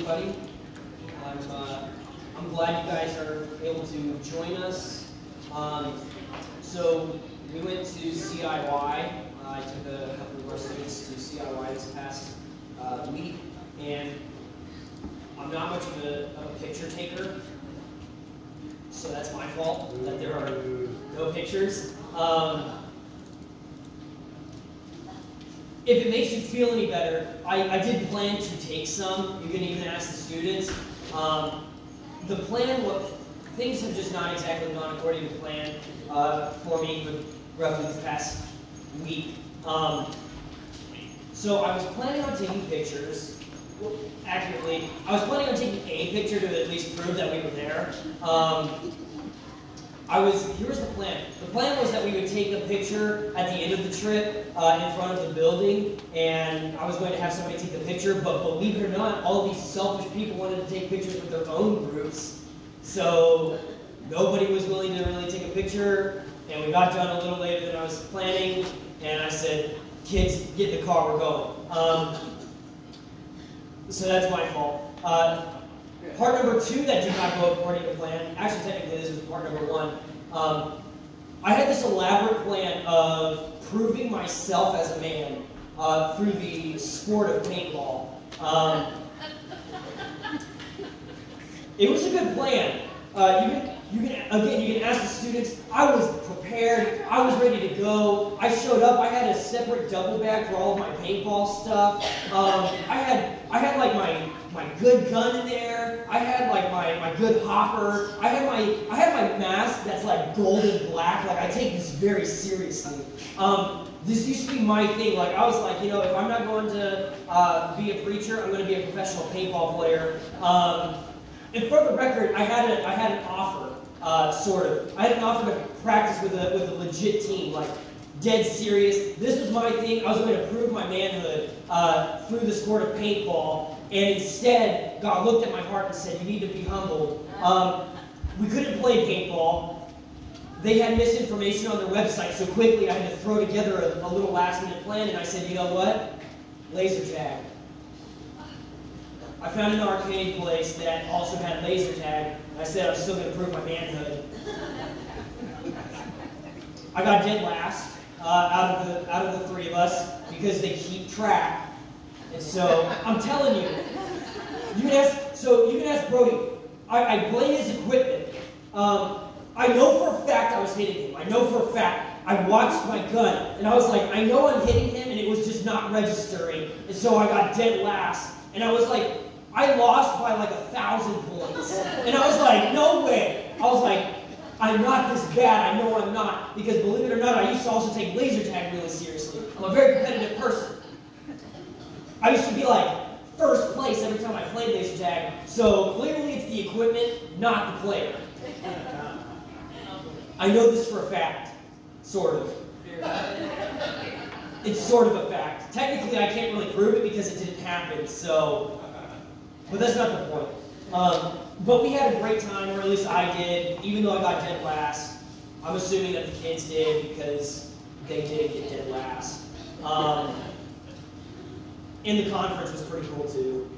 everybody. I'm glad you guys are able to join us. So we went to CIY. I took a couple of our students to CIY this past week, and I'm not much of a picture taker, so that's my fault that there are no pictures. If it makes you feel any better, I did plan to take some. You can even ask the students. The plan, things have just not exactly gone according to plan for me for roughly the past week. So I was planning on taking pictures. Well, accurately, I was planning on taking a picture to at least prove that we were there. Here's the plan. The plan was that we would take a picture at the end of the trip in front of the building, and I was going to have somebody take the picture, but believe it or not, all of these selfish people wanted to take pictures with their own groups, so nobody was willing to really take a picture, and we got done a little later than I was planning, and I said, kids, get in the car, we're going. So that's my fault. Part number 2 that did not go according to plan, actually technically this was part number 1, I had this elaborate plan of proving myself as a man through the sport of paintball. It was a good plan. You can ask the students. I was prepared. I was ready to go. I showed up. I had a separate duffel bag for all of my paintball stuff. I had like my good gun in there. I had like my good hopper. I had my mask that's like gold and black. Like I take this very seriously. This used to be my thing. Like I was like, if I'm not going to be a preacher, I'm going to be a professional paintball player. And for the record, I had an offer. Sort of. I had an offer to practice with a legit team, like dead serious. This was my thing. I was going to prove my manhood through the sport of paintball, and instead, God looked at my heart and said, "You need to be humbled." We couldn't play paintball. They had misinformation on their website, so quickly I had to throw together a little last-minute plan, and I said, "You know what? Laser tag." I found an arcade place that also had laser tag. I said I'm still going to prove my manhood. I got dead last out of the 3 of us because they keep track. And so I'm telling you, you can ask Brody. I blame his equipment. I know for a fact I was hitting him. I know for a fact. I watched my gun and I was like, I know I'm hitting him, and it was just not registering. And so I got dead last. And I was like, I lost by like 1,000 points. And I was like, no way. I was like, I'm not this bad. I know I'm not. Because believe it or not, I used to also take laser tag really seriously. I'm a very competitive person. I used to be like first place every time I played laser tag. So clearly it's the equipment, not the player. I know this for a fact. Sort of. It's sort of a fact. Technically, I can't really prove it because it didn't happen, so... But that's not the point. But we had a great time, or at least I did, even though I got dead last. I'm assuming that the kids did because they did get dead last. And the conference was pretty cool too.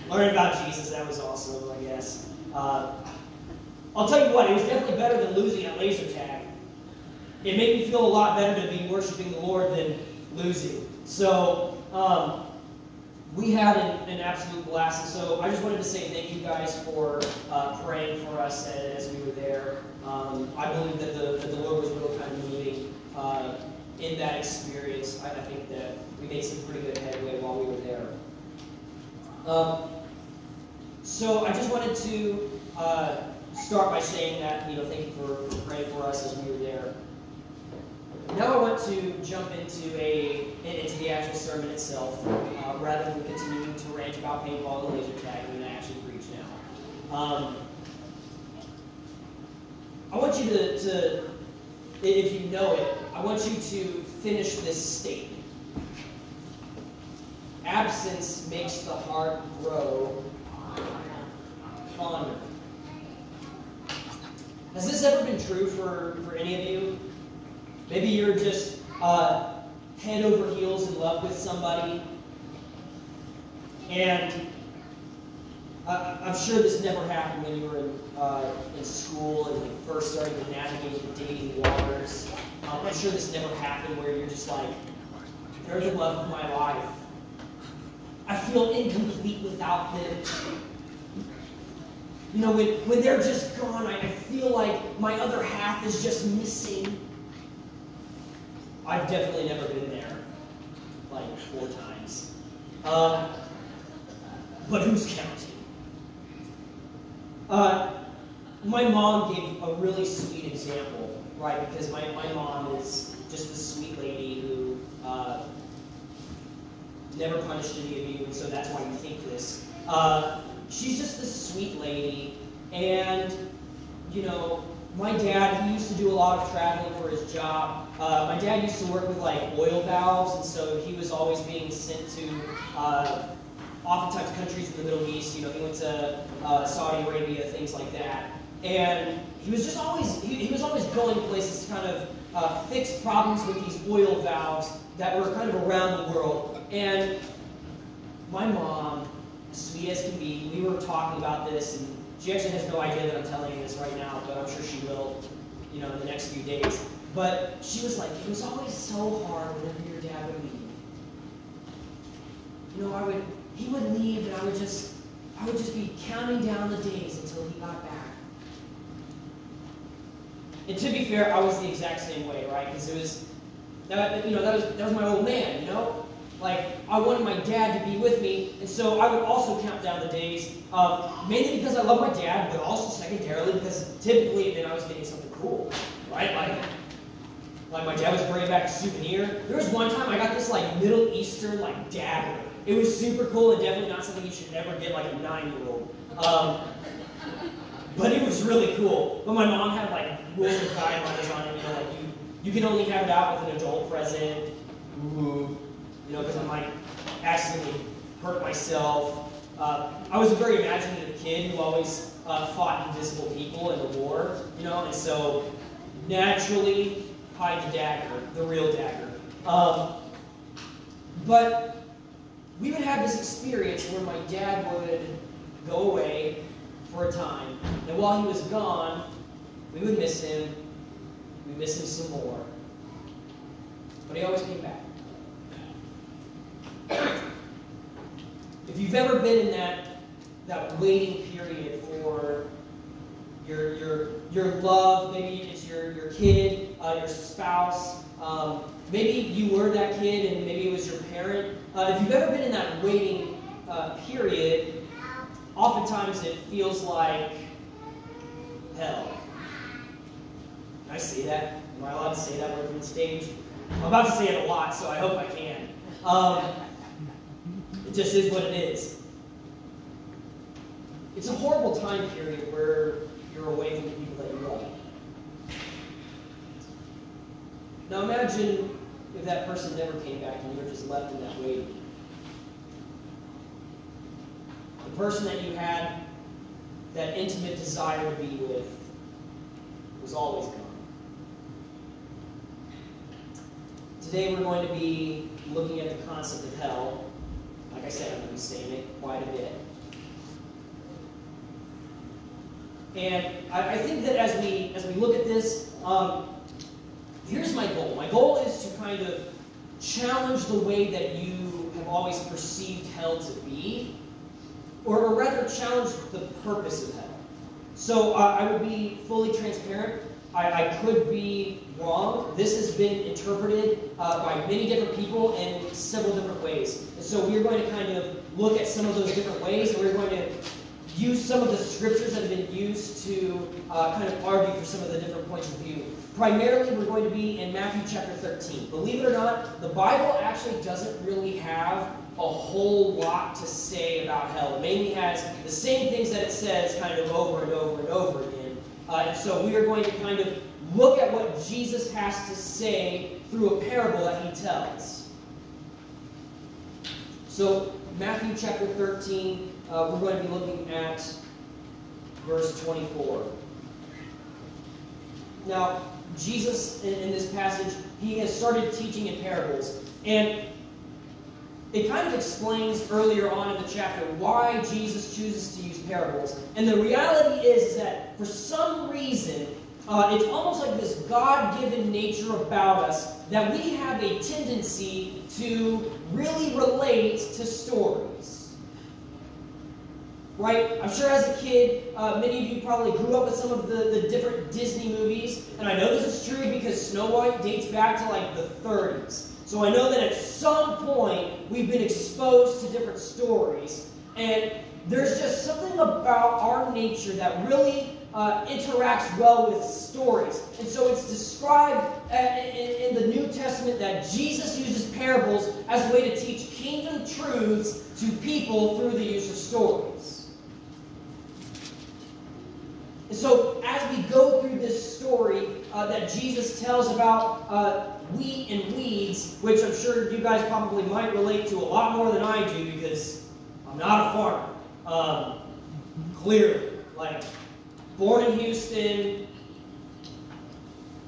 Learning about Jesus, that was awesome, I guess. I'll tell you what, it was definitely better than losing at laser tag. It made me feel a lot better to be worshiping the Lord than losing. So, we had an absolute blast, and so I just wanted to say thank you guys for praying for us as we were there. I believe that the Lord was really kind of moving in that experience. I think that we made some pretty good headway while we were there. So I just wanted to start by saying that, thank you for praying for us as we were there. Now I want to jump into the actual sermon itself, rather than continuing to rant about paintball and laser tag. I'm going to actually preach now. I want you to, if you know it, I want you to finish this statement. Absence makes the heart grow fonder. Has this ever been true for any of you? Maybe you're just head over heels in love with somebody, and I'm sure this never happened when you were in school and like first starting to navigate the dating waters. I'm sure this never happened where you're just like, they're the love of my life. I feel incomplete without them. You know, when they're just gone, I feel like my other half is just missing. I've definitely never been there, like 4 times. But who's counting? My mom gave a really sweet example, right? Because my mom is just the sweet lady who never punished any of you, and so that's why you think this. She's just this sweet lady, and, you know, my dad, he used to do a lot of traveling for his job. My dad used to work with, like, oil valves, and so he was always being sent to, oftentimes countries in the Middle East. You know, he went to Saudi Arabia, things like that. And he was just always, he was always going places to kind of fix problems with these oil valves that were kind of around the world. And my mom, as sweet as can be, we were talking about this, and she actually has no idea that I'm telling you this right now, but I'm sure she will, you know, in the next few days. But she was like, it was always so hard whenever your dad would leave. You know, he would leave, and I would just be counting down the days until he got back. And to be fair, I was the exact same way, right? Because it was, that was my old man, you know? Like, I wanted my dad to be with me, and so I would also count down the days, mainly because I love my dad, but also secondarily because typically then I was getting something cool, right? Like my dad was bringing back a souvenir. There was one time I got this like Middle Eastern like dagger. It was super cool and definitely not something you should ever get like a 9-year-old. But it was really cool. But my mom had like rules and guidelines on it. You know, like you can only have it out with an adult present. Ooh. You know, because I might accidentally hurt myself. I was a very imaginative kid who always fought invisible people in the war, you know, and so naturally hide the dagger, the real dagger. But we would have this experience where my dad would go away for a time, and while he was gone, we would miss him. We'd miss him some more. But he always came back. If you've ever been in that waiting period for your love, maybe it's your kid, your spouse, maybe you were that kid and maybe it was your parent. If you've ever been in that waiting period, oftentimes it feels like hell. Can I say that? Am I allowed to say that word from the stage? I'm about to say it a lot, so I hope I can. It just is what it is. It's a horrible time period where you're away from the people that you love. Now imagine if that person never came back and you were just left in that waiting. The person that you had that intimate desire to be with was always gone. Today we're going to be looking at the concept of hell. Like I said, I'm going to be saying it quite a bit. And I think that as we look at this, here's my goal. My goal is to kind of challenge the way that you have always perceived hell to be, or rather challenge the purpose of hell. So I will be fully transparent. I could be wrong. This has been interpreted by many different people in several different ways. And so we're going to kind of look at some of those different ways, and we're going to use some of the scriptures that have been used to kind of argue for some of the different points of view. Primarily, we're going to be in Matthew chapter 13. Believe it or not, the Bible actually doesn't really have a whole lot to say about hell. It mainly has the same things that it says kind of over and over and over again. And so we are going to kind of look at what Jesus has to say through a parable that he tells. So Matthew chapter 13, we're going to be looking at verse 24. Now, Jesus, in this passage, he has started teaching in parables. And it kind of explains earlier on in the chapter why Jesus chooses to use parables. And the reality is that for some reason, it's almost like this God-given nature about us that we have a tendency to really relate to stories. Right? I'm sure as a kid, many of you probably grew up with some of the different Disney movies. And I know this is true because Snow White dates back to like the 30s. So I know that at some point we've been exposed to different stories. And there's just something about our nature that really interacts well with stories. And so it's described in the New Testament that Jesus uses parables as a way to teach kingdom truths to people through the use of stories. And so as we go through this story that Jesus tells about wheat and weeds, which I'm sure you guys probably might relate to a lot more than I do because I'm not a farmer. Clearly. Like, born in Houston,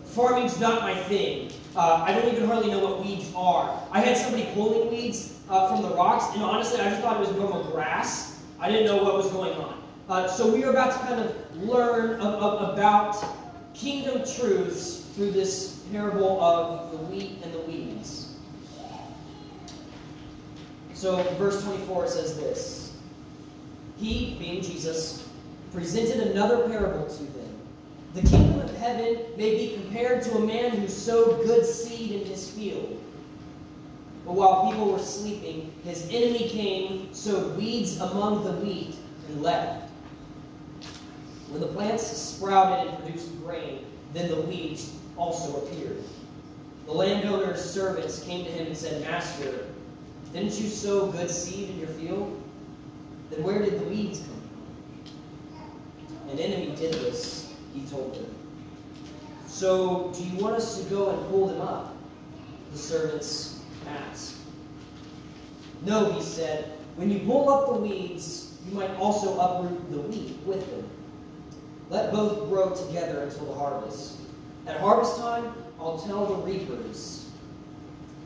farming's not my thing. I don't even hardly know what weeds are. I had somebody pulling weeds from the rocks, and honestly, I just thought it was normal grass. I didn't know what was going on. So we are about to kind of learn about kingdom truths through this parable of the wheat and the weeds. So verse 24 says this. He, being Jesus, presented another parable to them. The kingdom of heaven may be compared to a man who sowed good seed in his field. But while people were sleeping, his enemy came, sowed weeds among the wheat, and left. When the plants sprouted and produced grain, then the weeds also appeared. The landowner's servants came to him and said, Master, didn't you sow good seed in your field? Then where did the weeds come from? An enemy did this, he told them. So, do you want us to go and pull them up? The servants asked. No, he said, when you pull up the weeds, you might also uproot the wheat with them. Let both grow together until the harvest. At harvest time, I'll tell the reapers,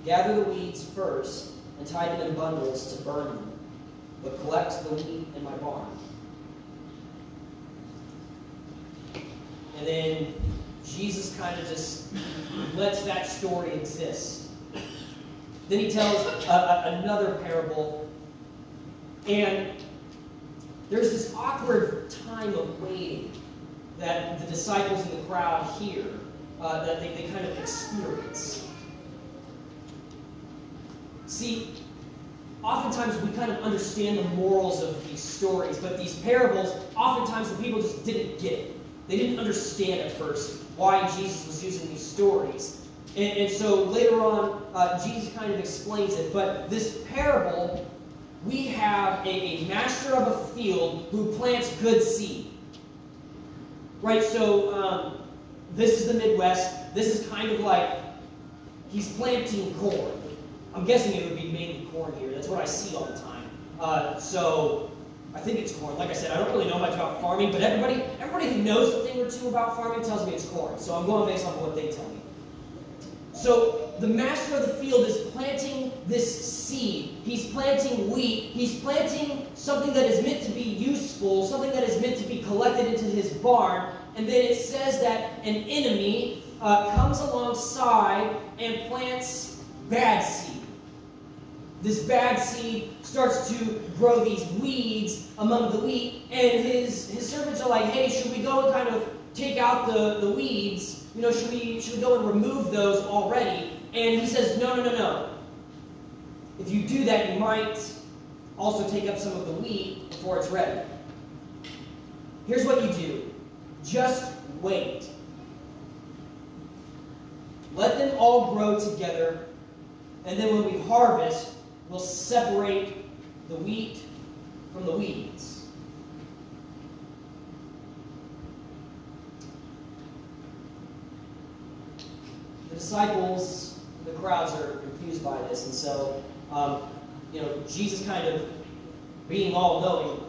gather the weeds first and tie them in bundles to burn them, but collect the wheat in my barn. And then Jesus kind of just lets that story exist. Then he tells another parable, and there's this awkward time of waiting that the disciples in the crowd hear, that they kind of experience. See, oftentimes we kind of understand the morals of these stories, but these parables, oftentimes the people just didn't get it. They didn't understand at first why Jesus was using these stories. And so later on, Jesus kind of explains it. But this parable, we have a master of a field who plants good seed. Right, so this is the Midwest. This is kind of like he's planting corn. I'm guessing it would be mainly corn here. That's what I see all the time. So I think it's corn. Like I said, I don't really know much about farming, but everybody who knows a thing or two about farming tells me it's corn. So I'm going based on what they tell me. So the master of the field is planting this seed. He's planting wheat. He's planting something that is meant to be useful, something that is meant to be collected into his barn. And then it says that an enemy comes alongside and plants bad seed. This bad seed starts to grow these weeds among the wheat, and his servants are like, hey, should we go and kind of take out the weeds? You know, should we go and remove those already? And he says, no. If you do that, you might also take up some of the wheat before it's ready. Here's what you do. Just wait. Let them all grow together, and then when we harvest, we'll separate the wheat from the weeds. The disciples, the crowds are confused by this, and so, Jesus kind of, being all-knowing,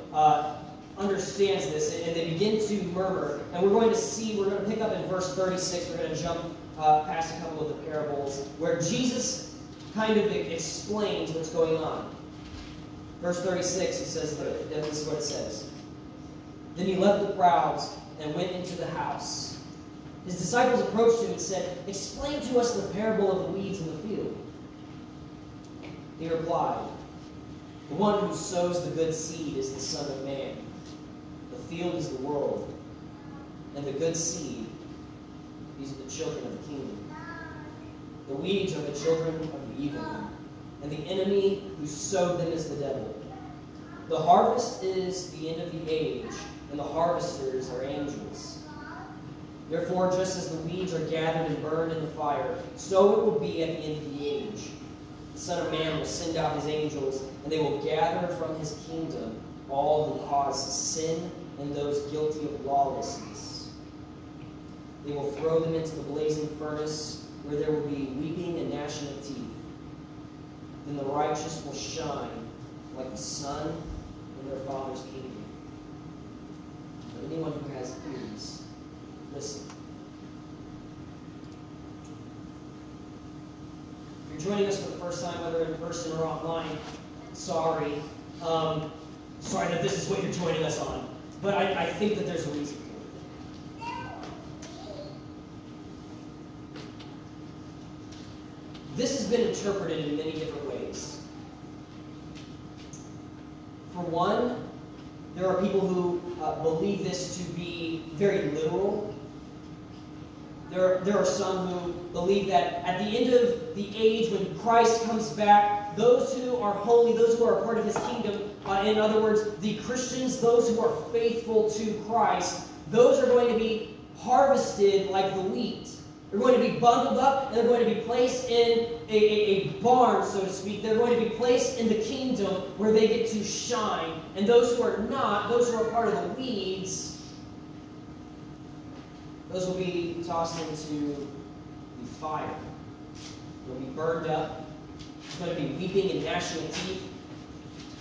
understands this, and they begin to murmur. And we're going to pick up in verse 36, we're going to jump past a couple of the parables, where Jesus kind of explains what's going on. Verse 36, it says that this is what it says. Then he left the crowds and went into the house. His disciples approached him and said, "Explain to us the parable of the weeds in the field." He replied, "The one who sows the good seed is the Son of Man. The field is the world, and the good seed, these are the children of the kingdom. The weeds are the children of the evil one, and the enemy who sowed them is the devil. The harvest is the end of the age, and the harvesters are angels. Therefore, just as the weeds are gathered and burned in the fire, so it will be at the end of the age. The Son of Man will send out his angels, and they will gather from his kingdom all who cause sin and those guilty of lawlessness. They will throw them into the blazing furnace, where there will be weeping and gnashing of teeth. Then the righteous will shine like the sun in their Father's kingdom." But anyone who has ears, listen. If you're joining us for the first time, whether in person or online, sorry. Sorry that this is what you're joining us on. But I think that there's a reason for it. This has been interpreted in many different ways. For one, there are people who believe this to be very literal. There are some who believe that at the end of the age, when Christ comes back, those who are holy, those who are a part of his kingdom, in other words, the Christians, those who are faithful to Christ, those are going to be harvested like the wheat. They're going to be bundled up, and they're going to be placed in a barn, so to speak. They're going to be placed in the kingdom where they get to shine. And those who are not, those who are part of the weeds, those will be tossed into the fire. They'll be burned up. There's going to be weeping and gnashing of teeth.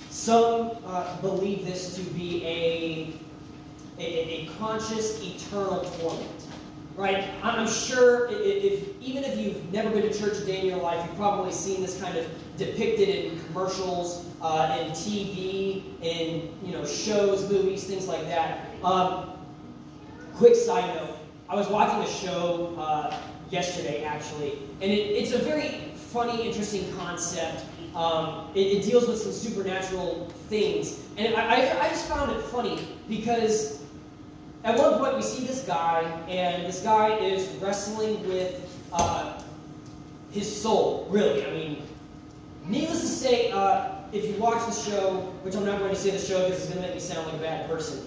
Some believe this to be a conscious, eternal torment. Right? I'm sure even if you've never been to church a day in your life, you've probably seen this kind of depicted in commercials, in TV, in shows, movies, things like that. Quick side note: I was watching a show yesterday, actually, and it's a very funny, interesting concept. It deals with some supernatural things, and I just found it funny because at one point we see this guy, and this guy is wrestling with his soul, really. I mean, needless to say, if you watch the show, which I'm not going to say the show because it's going to make me sound like a bad person,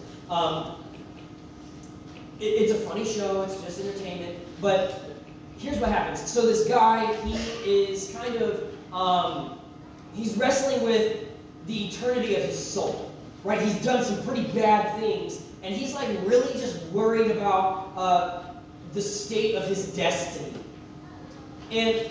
it's a funny show, it's just entertainment, but here's what happens. So this guy, he is kind of, he's wrestling with the eternity of his soul, right? He's done some pretty bad things, and he's like really just worried about the state of his destiny. And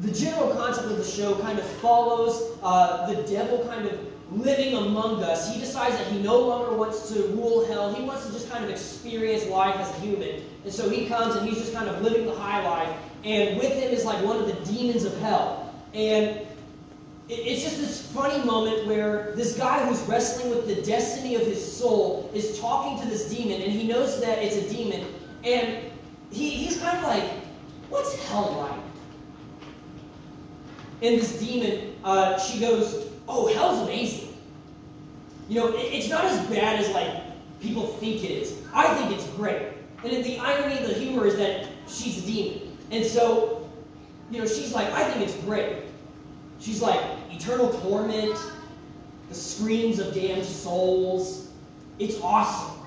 the general concept of the show kind of follows the devil kind of living among us. He decides that he no longer wants to rule hell. He wants to just kind of experience life as a human. And so he comes and he's just kind of living the high life. And with him is like one of the demons of hell. And it's just this funny moment where this guy who's wrestling with the destiny of his soul is talking to this demon, and he knows that it's a demon, and he's kind of like, "What's hell like?" And this demon, she goes, "Oh, hell's amazing. It's not as bad as like people think it is. I think it's great." And the irony, the humor is that she's a demon, and so she's like, "I think it's great." She's like, eternal torment, the screams of damned souls. It's awesome.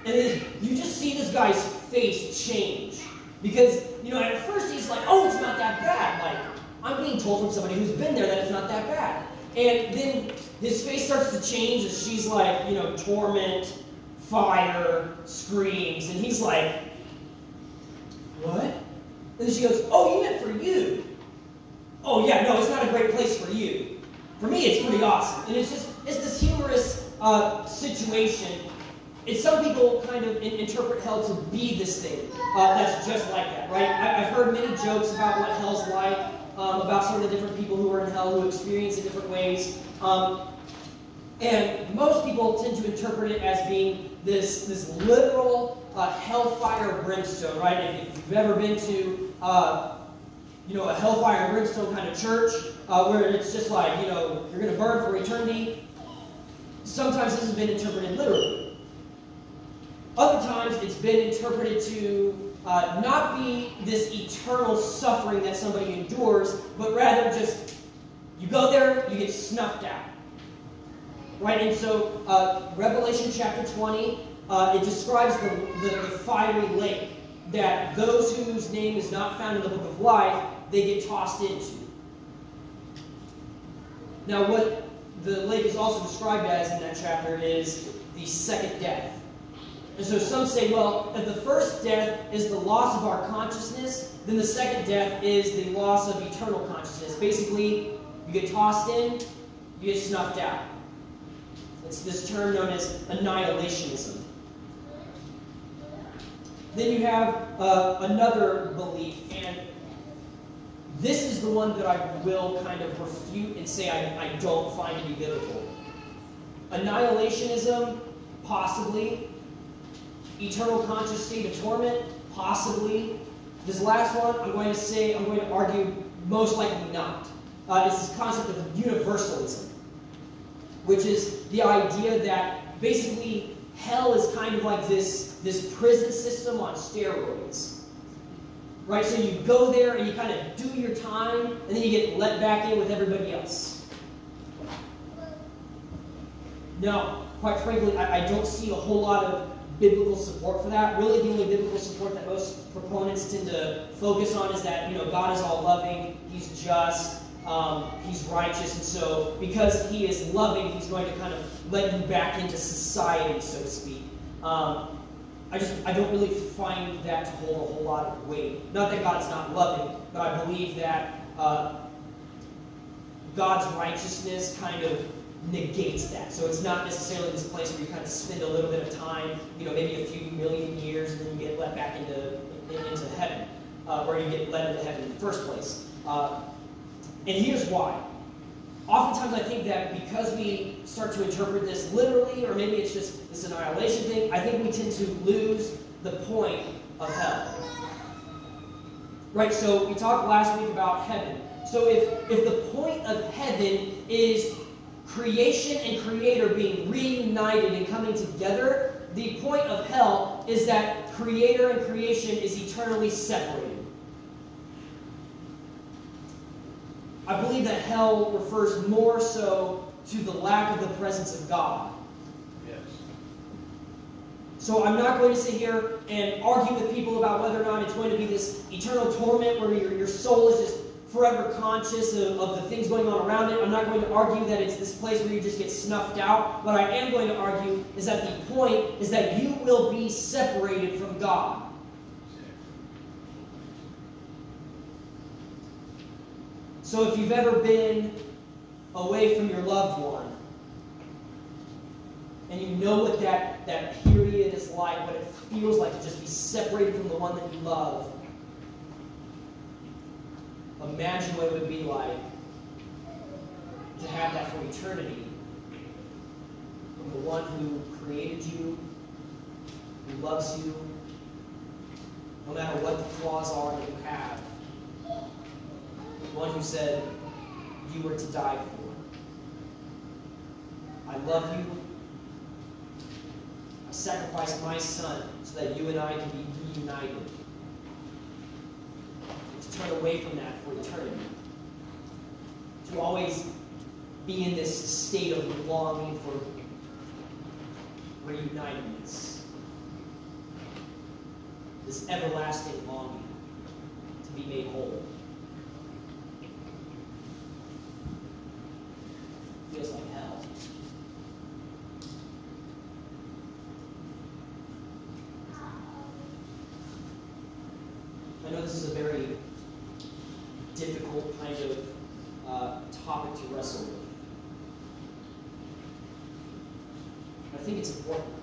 And then you just see this guy's face change. Because, at first he's like, "Oh, it's not that bad." Like, I'm being told from somebody who's been there that it's not that bad. And then his face starts to change as she's like, torment, fire, screams. And he's like, "What?" And then she goes, "Oh, you meant for you." "Oh, yeah, no, it's not a great place for you. For me, it's pretty awesome." And it's this humorous situation. And some people kind of interpret hell to be this thing that's just like that. right? I've heard many jokes about what hell's like, about some of the different people who are in hell, who experience it different ways. And most people tend to interpret it as being this literal hellfire brimstone, right? If you've ever been to a hellfire and brimstone kind of church, where it's just like, you're going to burn for eternity, sometimes this has been interpreted literally. Other times it's been interpreted to not be this eternal suffering that somebody endures, but rather just, you go there, you get snuffed out. Right, and so Revelation chapter 20, it describes the fiery lake that those whose name is not found in the book of life, they get tossed into. Now, what the lake is also described as in that chapter is the second death. And so some say, well, if the first death is the loss of our consciousness, then the second death is the loss of eternal consciousness. Basically, you get tossed in, you get snuffed out. It's this term known as annihilationism. Then you have another belief, and this is the one that I will kind of refute and say I don't find to be biblical. Annihilationism, possibly. Eternal conscious state of torment, possibly. This last one, I'm going to argue most likely not. It's this concept of universalism, which is the idea that basically hell is kind of like this prison system on steroids. Right? So you go there and you kind of do your time, and then you get let back in with everybody else. Now, quite frankly, I don't see a whole lot of biblical support for that. Really, the only biblical support that most proponents tend to focus on is that, God is all loving, He's just, He's righteous, and so because He is loving, He's going to kind of let you back into society, so to speak. I don't really find that to hold a whole lot of weight. Not that God's not loving, but I believe that God's righteousness kind of negates that. So it's not necessarily this place where you kind of spend a little bit of time, maybe a few million years, and then you get let back into heaven, or you get led into heaven in the first place. And here's why. Oftentimes I think that because we start to interpret this literally, or maybe it's just this annihilation thing, I think we tend to lose the point of hell. Right, so we talked last week about heaven. So if the point of heaven is creation and creator being reunited and coming together, the point of hell is that creator and creation is eternally separated. I believe that hell refers more so to the lack of the presence of God. Yes. So I'm not going to sit here and argue with people about whether or not it's going to be this eternal torment where your soul is just forever conscious of the things going on around it. I'm not going to argue that it's this place where you just get snuffed out. What I am going to argue is that the point is that you will be separated from God. So if you've ever been away from your loved one, and you know what that period is like, what it feels like to just be separated from the one that you love, imagine what it would be like to have that for eternity from the one who created you, who loves you, no matter what the flaws are that you have. The one who said you were to die for. I love you. I sacrificed my son so that you and I can be reunited. To turn away from that for eternity. To always be in this state of longing for reunitedness. This everlasting longing to be made whole. Feels like hell. I know this is a very difficult kind of topic to wrestle with. I think it's important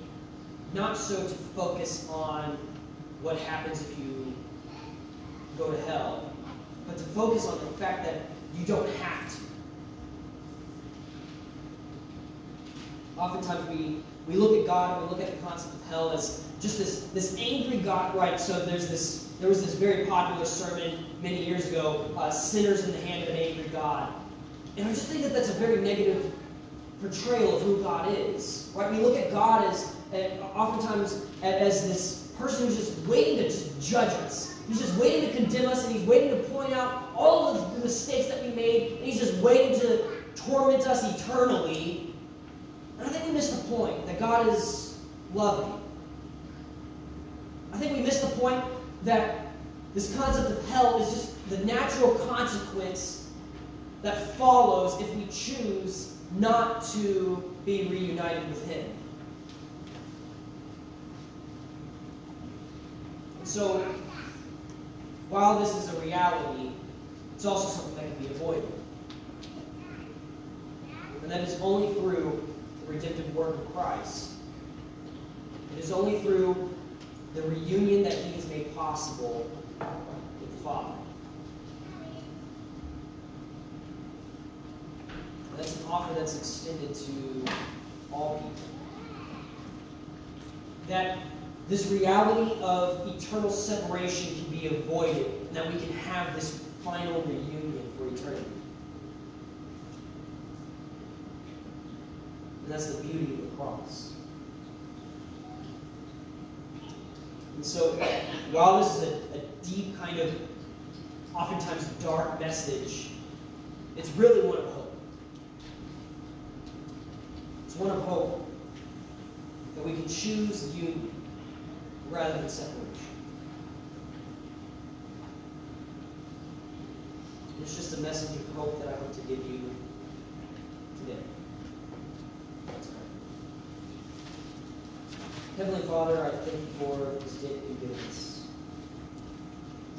not so to focus on what happens if you go to hell, but to focus on the fact that you don't have to. Oftentimes we look at God and we look at the concept of hell as just this angry God, right? So there was this very popular sermon many years ago, Sinners in the Hand of an Angry God. And I just think that that's a very negative portrayal of who God is, right? We look at God as oftentimes as this person who's just waiting to just judge us. He's just waiting to condemn us, and he's waiting to point out all of the mistakes that we made, and he's just waiting to torment us eternally. And I think we miss the point that God is loving. I think we miss the point that this concept of hell is just the natural consequence that follows if we choose not to be reunited with Him. So, while this is a reality, it's also something that can be avoided. And that is only through the redemptive work of Christ. It is only through the reunion that He has made possible with the Father. And that's an offer that's extended to all people. That this reality of eternal separation can be avoided, and that we can have this final reunion for eternity. And that's the beauty of the cross. And so, while this is a deep kind of, oftentimes dark message, it's really one of hope. It's one of hope that we can choose union rather than separation. It's just a message of hope that I hope to give you today. Let's pray. Heavenly Father, I thank you for this day that you've given us.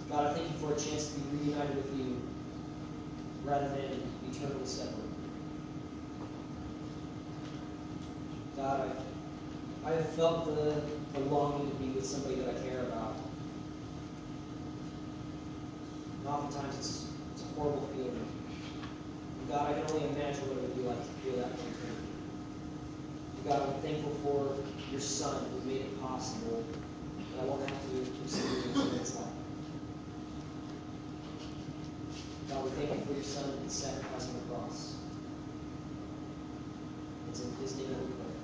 God, I thank you for a chance to be reunited with you rather than eternally separate. God, I have felt the longing to be with somebody that I care about. And oftentimes it's a horrible feeling. And God, I can only imagine what it would be like to feel that for eternity. God, I'm thankful for your Son who made it possible that I won't have to experience life. God, we thank you for your Son and his sacrifice on the cross. It's in his name that we pray.